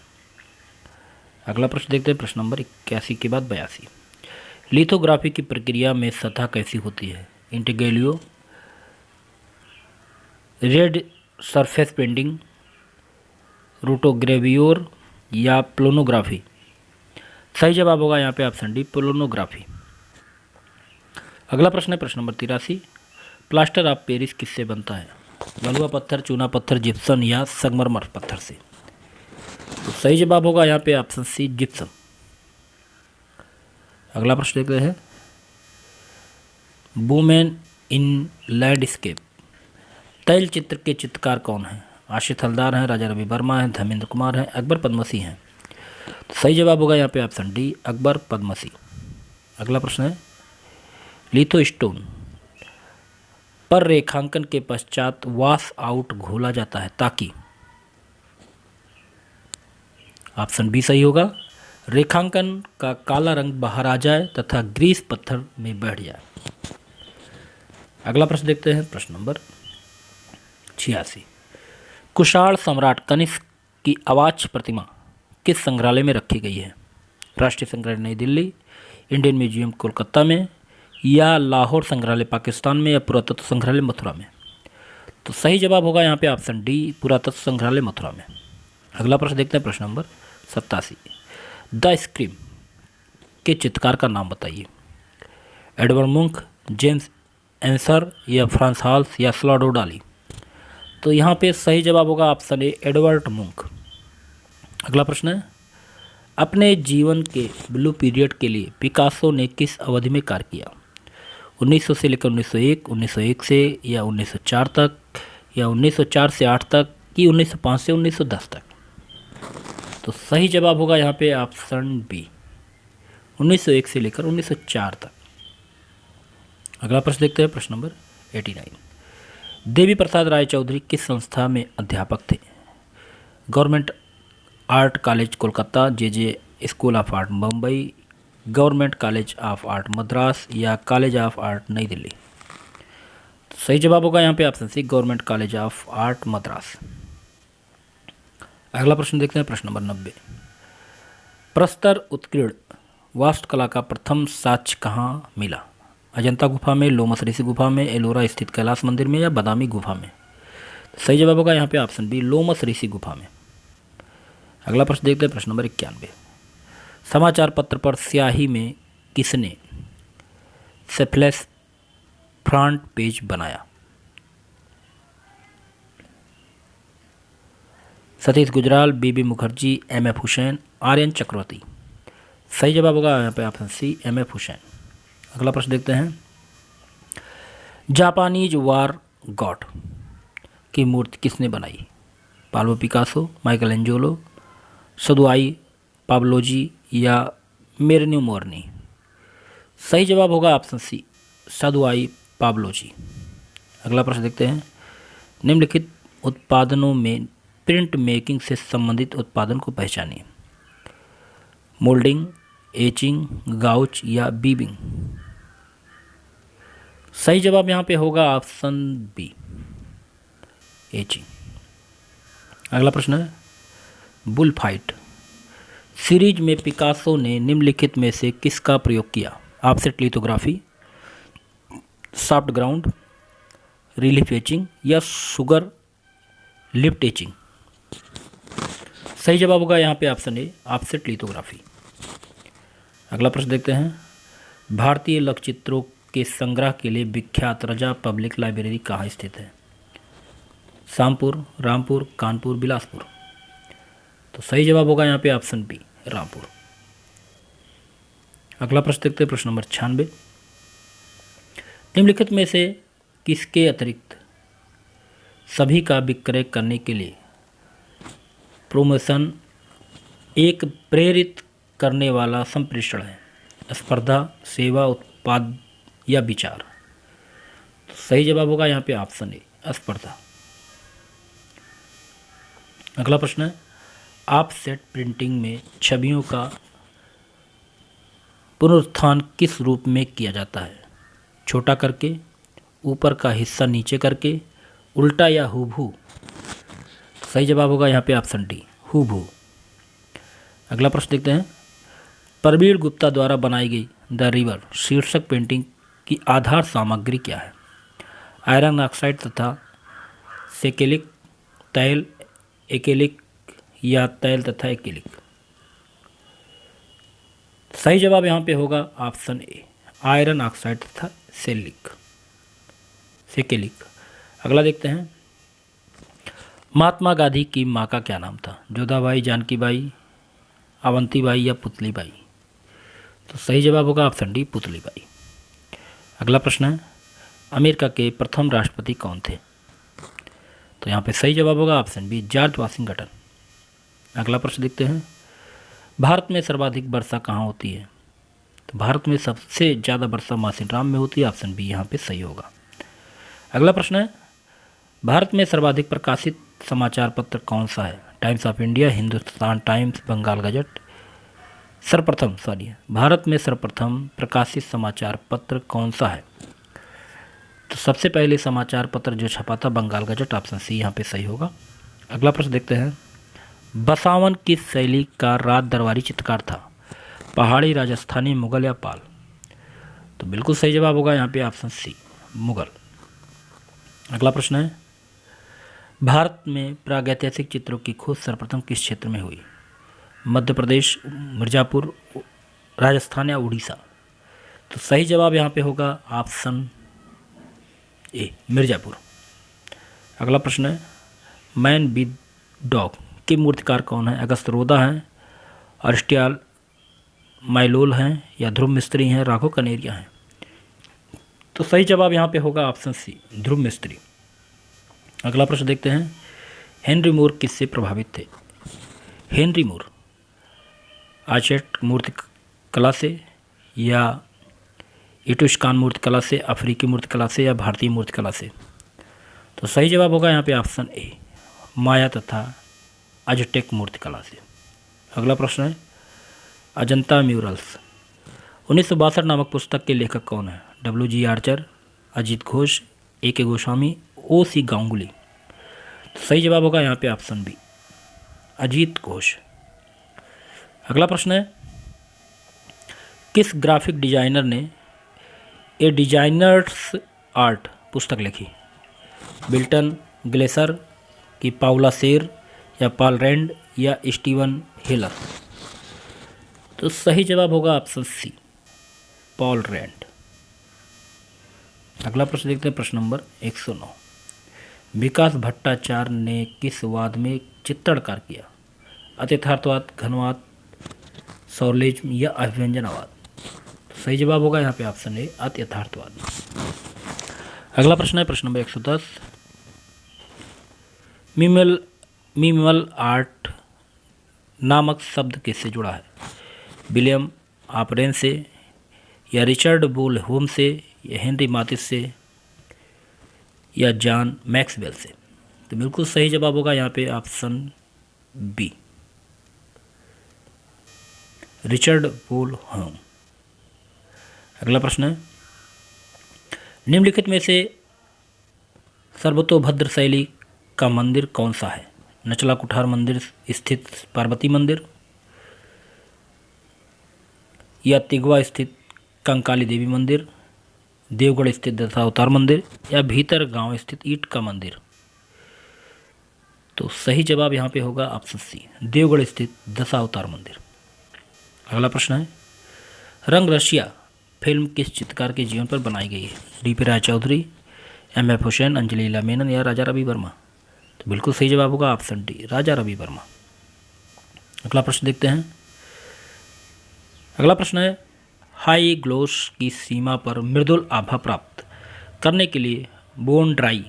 अगला प्रश्न देखते हैं, प्रश्न नंबर 81 के बाद 82। लिथोग्राफी की प्रक्रिया में सतह कैसी होती है? इंटीग्रेलियो, रेड सरफेस पेंटिंग, रोटोग्रेवियोर या प्लोनोग्राफी? सही जवाब होगा यहाँ पे ऑप्शन डी, प्लोनोग्राफी। अगला प्रश्न है प्रश्न नंबर 83। प्लास्टर ऑफ पेरिस किससे बनता है? बलुआ पत्थर, चूना पत्थर, जिप्सम या संगमरमर पत्थर से? तो सही जवाब होगा यहाँ पे ऑप्शन सी, जिप्सम। अगला प्रश्न देखते हैं, वुमेन इन लैंडस्केप तैल चित्र के चित्रकार कौन है? आशित हलदार हैं, राजा रवि वर्मा हैं, धर्मेंद्र कुमार हैं, अकबर पद्मसी हैं? तो सही जवाब होगा यहाँ पे ऑप्शन डी, अकबर पद्मसी। अगला प्रश्न है, लिथोस्टोन पर रेखांकन के पश्चात वॉश आउट घोला जाता है ताकि? ऑप्शन बी सही होगा, रेखांकन का काला रंग बाहर आ जाए तथा ग्रीस पत्थर में बैठ जाए। अगला प्रश्न देखते हैं, प्रश्न नंबर 86। कुषाण सम्राट कनिष्क की अवाच प्रतिमा किस संग्रहालय में रखी गई है? राष्ट्रीय संग्रहालय नई दिल्ली, इंडियन म्यूजियम कोलकाता में, या लाहौर संग्रहालय पाकिस्तान में, या पुरातत्व संग्रहालय मथुरा में? तो सही जवाब होगा यहाँ पे ऑप्शन डी, पुरातत्व संग्रहालय मथुरा में। अगला प्रश्न देखते हैं, प्रश्न नंबर 87। द स्क्रीम के चित्रकार का नाम बताइए? एडवर्ड मुंक, जेम्स एंसर, या फ्रांस हॉल्स, या सल्वाडोर डाली? तो यहाँ पे सही जवाब होगा ऑप्शन ए, एडवर्ड मुंक। अगला प्रश्न है, अपने जीवन के ब्लू पीरियड के लिए पिकासो ने किस अवधि में कार्य किया? 1900 से लेकर 1901, 1901 से या 1904 तक, या 1904 से 8 तक, कि 1905 से 1910 तक? तो सही जवाब होगा यहाँ पे ऑप्शन बी, 1901 से लेकर 1904 तक। अगला प्रश्न देखते हैं, प्रश्न नंबर 89। देवी प्रसाद राय चौधरी किस संस्था में अध्यापक थे? Government art college Kolkata, J school of art Mumbai, government college of art Madras, या कॉलेज ऑफ आर्ट नई दिल्ली? तो सही जवाब होगा यहाँ पे option C, government college of art Madras. अगला प्रश्न देखते हैं, प्रश्न नंबर 90। प्रस्तर उत्कीर्ण वास्तुकला का प्रथम साक्ष्य कहाँ मिला? अजंता गुफा में, लोमस ऋषि गुफा में, एलोरा स्थित कैलाश मंदिर में, या बादामी गुफा में? सही जवाब होगा यहाँ पे ऑप्शन बी, लोमस ऋषि गुफा में। अगला प्रश्न देखते हैं, प्रश्न नंबर 91। समाचार पत्र पर स्याही में किसने सेफ्लेस फ्रंट पेज बनाया? सतीश गुजराल, बीबी मुखर्जी, एम.एफ. हुसैन, आर्यन चक्रवर्ती? सही जवाब होगा यहाँ पे ऑप्शन सी, एम.एफ. हुसैन। अगला प्रश्न देखते हैं, जापानीज वार गॉड की मूर्ति किसने बनाई? पाब्लो पिकासो, माइकल एंजेलो, सदुआई पाब्लोजी, या मेरन्यू मोरनी? सही जवाब होगा ऑप्शन सी, सदुआई पाब्लोजी। अगला प्रश्न देखते हैं, निम्नलिखित उत्पादनों में प्रिंट मेकिंग से संबंधित उत्पादन को पहचानिए? मोल्डिंग, एचिंग, गाउच, या बीबिंग? सही जवाब यहाँ पे होगा ऑप्शन बी, एचिंग। अगला प्रश्न है, बुल फाइट सीरीज में पिकासो ने निम्नलिखित में से किसका प्रयोग किया? Offset lithography, soft ground, relief etching, या शुगर लिफ्ट एचिंग? सही जवाब होगा यहाँ पे ऑप्शन ए, ऑफसेट लिथोग्राफी। अगला प्रश्न देखते हैं, भारतीय लघुचित्रों के संग्रह के लिए विख्यात रजा पब्लिक लाइब्रेरी कहाँ स्थित है? शामपुर, रामपुर, कानपुर, बिलासपुर? तो सही जवाब होगा यहाँ पे ऑप्शन बी, रामपुर। अगला प्रश्न देखते हैं, प्रश्न नंबर 96। निम्नलिखित में से किसके अतिरिक्त सभी का विक्रय करने के लिए प्रमोशन एक प्रेरित करने वाला संप्रेषण है? स्पर्धा, सेवा, उत्पाद, या विचार? तो सही जवाब होगा यहाँ पे ऑप्शन ए, स्पर्धा। अगला प्रश्न है, ऑफसेट प्रिंटिंग में छवियों का पुनरुत्थान किस रूप में किया जाता है? छोटा करके, ऊपर का हिस्सा नीचे करके, उल्टा, या हूबहू? सही जवाब होगा यहाँ पे ऑप्शन डी, हूबहू। अगला प्रश्न देखते हैं, प्रवीण गुप्ता द्वारा बनाई गई द रिवर शीर्षक पेंटिंग की आधार सामग्री क्या है? आयरन ऑक्साइड तथा सेकेलिक, तैल, एकेलिक या तैल तथा एकेलिक? सही जवाब यहाँ पे होगा ऑप्शन ए, आयरन ऑक्साइड तथा सेकेलिक। अगला देखते हैं, महात्मा गांधी की मां का क्या नाम था? जोधाबाई, जानकीबाई, अवंतीबाई या पुतलीबाई? तो सही जवाब होगा ऑप्शन डी, पुतलीबाई। अगला प्रश्न है, अमेरिका के प्रथम राष्ट्रपति कौन थे? तो यहाँ पे सही जवाब होगा ऑप्शन बी, जॉर्ज वाशिंगटन। अगला प्रश्न देखते हैं, भारत में सर्वाधिक वर्षा कहाँ होती है? तो भारत में सबसे ज़्यादा वर्षा मासिनराम में होती है, ऑप्शन बी यहाँ पे सही होगा। अगला प्रश्न है, भारत में सर्वाधिक प्रकाशित समाचार पत्र कौन सा है? Times of India, Hindustan Times, Bengal gazette? Bharat में सर्वप्रथम प्रकाशित समाचार पत्र कौन सा है? तो सबसे पहले समाचार पत्र जो छपा था बंगाल गजट, ऑप्शन सी यहाँ पे सही होगा। अगला प्रश्न देखते हैं, बसावन किस शैली का राज दरबारी चित्रकार था? पहाड़ी, राजस्थानी, मुगल या पाल? तो बिल्कुल सही जवाब होगा यहाँ पे ऑप्शन सी, मुगल। अगला प्रश्न है, भारत में प्रागैतिहासिक चित्रों की खोज सर्वप्रथम किस क्षेत्र में हुई? मध्य प्रदेश, मिर्ज़ापुर, राजस्थान या उड़ीसा? तो सही जवाब यहाँ पे होगा ऑप्शन ए, मिर्ज़ापुर। अगला प्रश्न है, मैन विद डॉग के मूर्तिकार कौन है? अगस्त रोदा हैं, अरिस्टियाल माइलोल हैं या ध्रुव मिस्त्री हैं, राघव कनेरिया हैं? तो सही जवाब यहाँ पे होगा ऑप्शन सी, ध्रुव मिस्त्री। अगला प्रश्न देखते हैं, हेनरी मूर किससे प्रभावित थे? हेनरी मूर आर्चेट मूर्ति कला से या इटुस्कान मूर्ति कला से, अफ्रीकी मूर्ति कला से या भारतीय मूर्ति कला से? तो सही जवाब होगा यहाँ पे ऑप्शन ए, माया तथा अजटेक मूर्ति कला से। अगला प्रश्न है, अजंता म्यूरल्स 1962 नामक पुस्तक के लेखक कौन है? WG Archer, Ajit Ghosh, AK Goswami, OC Ganguly? तो सही जवाब होगा यहाँ पे ऑप्शन बी, अजीत घोष। अगला प्रश्न है, किस ग्राफिक डिजाइनर ने ए डिजाइनर्स आर्ट पुस्तक लिखी? बिल्टन ग्लेसर की पाउला शेर या पॉल रैंड या स्टीवन हेलर? तो सही जवाब होगा ऑप्शन सी, पॉल रैंड। अगला प्रश्न देखते हैं, प्रश्न नंबर 109, विकास भट्टाचार्य ने किस वाद में चित्रणकार किया? अतियथार्थवाद, घनवाद, सौरलिज्म या अभिव्यंजनवाद? तो सही जवाब होगा यहाँ पे ऑप्शन ए, अतियथार्थवाद। अगला प्रश्न है प्रश्न नंबर 110, मिनिमल आर्ट नामक शब्द किससे जुड़ा है? विलियम ऑपरेन से या रिचर्ड बुल होम से या हेनरी माथिस से या जॉन मैक्सवेल से? तो बिल्कुल सही जवाब होगा यहाँ पे option B, Richard Bull Home. अगला प्रश्न है, निम्नलिखित में से सर्वतोभद्र शैली का मंदिर कौन सा है? नचला कुठार मंदिर स्थित पार्वती मंदिर या तिगवा स्थित कंकाली देवी मंदिर, देवगढ़ स्थित दशावतार मंदिर या भीतर गांव स्थित ईट का मंदिर? तो सही जवाब यहाँ पे होगा ऑप्शन सी, देवगढ़ स्थित दशावतार मंदिर। अगला प्रश्न है, रंग रसिया फिल्म किस चित्रकार के जीवन पर बनाई गई है? DP राय चौधरी, MF हुसैन, अंजलि लीला मेनन या राजा रवि वर्मा? तो बिल्कुल सही जवाब होगा ऑप्शन डी, राजा रवि वर्मा। अगला प्रश्न देखते हैं, अगला प्रश्न है, हाई ग्लोस की सीमा पर मृदुल आभा प्राप्त करने के लिए बोन ड्राई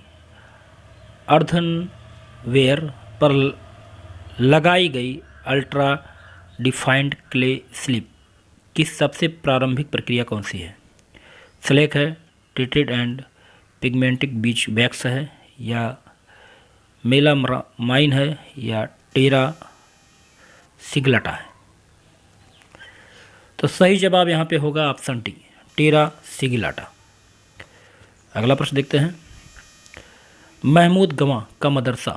अर्थनवेयर पर लगाई गई अल्ट्रा डिफाइंड क्ले स्लिप की सबसे प्रारंभिक प्रक्रिया कौन सी है? स्लेक है, ट्रीटेड एंड पिगमेंटिक बीच वैक्स है या मेलामाइन है या टेरा सिगलटा है? तो सही जवाब यहाँ पे होगा ऑप्शन डी, टेरा सिगिलाटा। अगला प्रश्न देखते हैं, महमूद गवां का मदरसा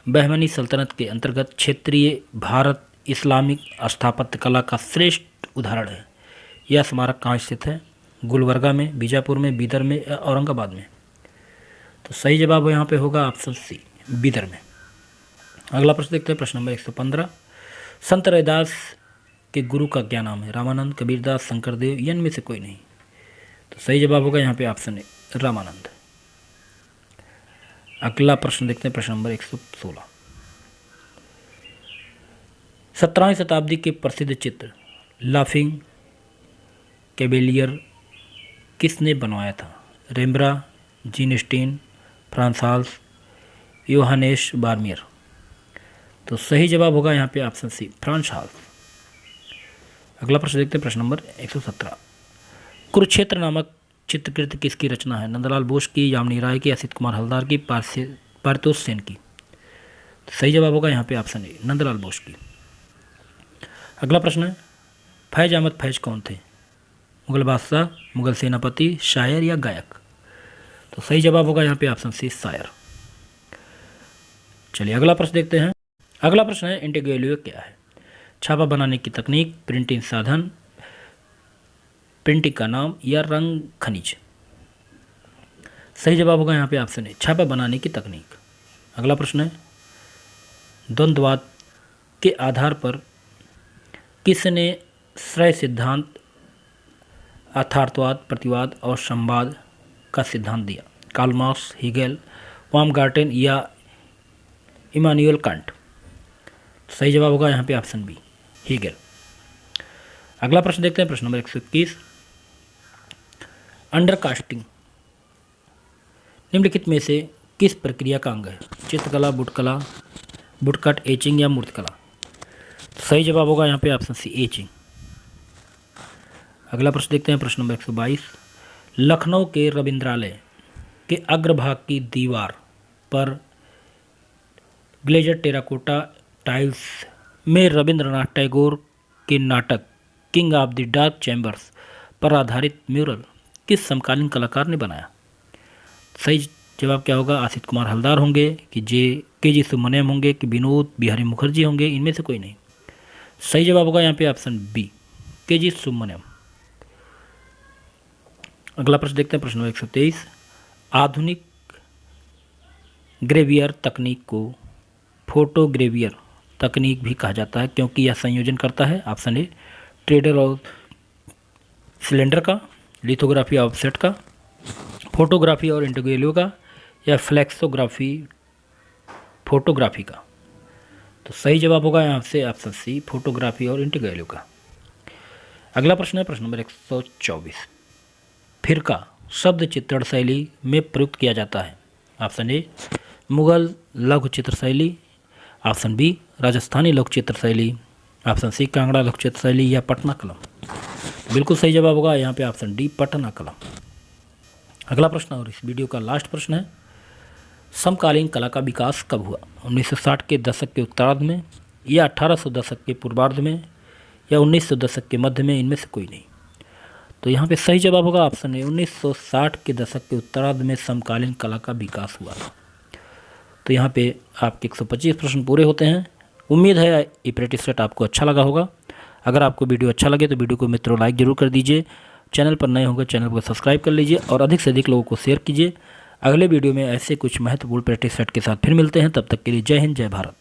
बहमनी सल्तनत के अंतर्गत क्षेत्रीय भारत इस्लामिक स्थापत्य कला का श्रेष्ठ उदाहरण है। यह स्मारक कहाँ स्थित है? गुलबर्गा में, बीजापुर में, बीदर में या औरंगाबाद में? तो सही जवाब यहाँ पे होगा ऑप्शन सी, बीदर में। अगला प्रश्न देखते हैं, प्रश्न नंबर 115। संत रैदास के गुरु का क्या नाम है? रामानंद, कबीरदास, शंकरदेव या इनमें से कोई नहीं? तो सही जवाब होगा यहाँ पे ऑप्शन ए, रामानंद। अगला प्रश्न देखते हैं, प्रश्न नंबर 116। 17वीं शताब्दी के प्रसिद्ध चित्र लाफिंग कैवेलियर किसने बनवाया था? Rembrandt, Jean Steen, Frans Hals, Johannes Vermeer? तो सही जवाब होगा यहाँ पे ऑप्शन सी, फ्रांस हाल्स। अगला प्रश्न देखते हैं, प्रश्न नंबर 117। कुरुक्षेत्र नामक चित्रकृति किसकी रचना है? नंदलाल बोस की, यामिनी राय की, असित कुमार हलदार की, पारितोष सेन की? तो सही जवाब होगा यहाँ पे ऑप्शन ए, नंदलाल बोस की। अगला प्रश्न है, फैज अहमद फैज कौन थे? मुगल बादशाह, मुगल सेनापति, शायर या गायक? तो सही जवाब होगा यहाँ पे ऑप्शन सी, शायर। चलिए अगला प्रश्न देखते हैं। अगला प्रश्न है, इंटेग्रेलियो क्या है? छापा बनाने की तकनीक, प्रिंटिंग साधन, प्रिंटिंग का नाम या रंग खनिज? सही जवाब होगा यहाँ पे ऑप्शन ए, छापा बनाने की तकनीक। अगला प्रश्न है, द्वंद्ववाद के आधार पर किसने श्रेय सिद्धांत, यथार्थवाद, प्रतिवाद और संवाद का सिद्धांत दिया? कार्ल मार्क्स, हीगेल, बाumgarten या इमानुएल कांट? सही जवाब होगा यहाँ पे ऑप्शन बी, हीगेल। अगला प्रश्न देखते हैं, प्रश्न नंबर 121। अंडरकास्टिंग निम्नलिखित में से किस प्रक्रिया का अंग है? चित्रकला, बुटकला, बुटकट, एचिंग या मूर्तिकला? सही जवाब होगा यहाँ पे ऑप्शन सी, एचिंग। अगला प्रश्न देखते हैं, प्रश्न नंबर 122। लखनऊ के रविंद्रालय के अग्रभाग की दीवार पर ग्लेजर टेराकोटा टाइल्स में रविंद्रनाथ टैगोर के नाटक king of the dark chambers पर आधारित म्यूरल किस समकालीन कलाकार ने बनाया? सही जवाब क्या होगा? आसित कुमार हलदार होंगे कि के जी सुब्रमण्यम होंगे कि विनोद बिहारी मुखर्जी होंगे? इनमें से कोई नहीं। सही जवाब होगा यहाँ पे ऑप्शन बी, के जी सुब्रमण्यम। अगला प्रश्न देखते हैं, प्रश्न नंबर 123। आधुनिक ग्रेवियर तकनीक को फोटोग्रेवियर तकनीक भी कहा जाता है क्योंकि यह संयोजन करता है ऑप्शन ए, ट्रेडर और सिलेंडर का, लिथोग्राफी ऑफसेट का, फोटोग्राफी और इंटीग्रेलियो का, या फ्लेक्सोग्राफी फोटोग्राफी का? तो सही जवाब होगा यहाँ से ऑप्शन सी, फोटोग्राफी और इंटीग्रेलियो का। अगला प्रश्न है, प्रश्न नंबर 124। फिरका शब्द चित्रण शैली में प्रयुक्त किया जाता है? ऑप्शन ए, मुगल लघु चित्र शैली, ऑप्शन बी, राजस्थानी लघु चित्र शैली, ऑप्शन सी, कांगड़ा लघु चित्र शैली या पटना कलम? बिल्कुल सही जवाब होगा यहाँ पे ऑप्शन डी, पटना कलम। अगला प्रश्न और इस वीडियो का लास्ट प्रश्न है, समकालीन कला का विकास कब हुआ? 1960 के दशक के उत्तरार्ध में, या 1800 दशक के पूर्वार्ध में, या 1900 दशक के मध्य में? इनमें से कोई नहीं। तो यहाँ पे सही जवाब होगा ऑप्शन ए, 1960 के दशक के उत्तरार्ध में समकालीन कला का विकास हुआ था। तो यहाँ पे आपके 125 प्रश्न पूरे होते हैं। उम्मीद है ये प्रैक्टिस सेट आपको अच्छा लगा होगा। अगर आपको वीडियो अच्छा लगे तो वीडियो को मित्रों लाइक जरूर कर दीजिए। चैनल पर नए होंगे चैनल को सब्सक्राइब कर लीजिए और अधिक से अधिक लोगों को शेयर कीजिए। अगले वीडियो में ऐसे कुछ महत्वपूर्ण प्रैक्टिस सेट के साथ फिर मिलते हैं। तब तक के लिए जय हिंद, जय भारत।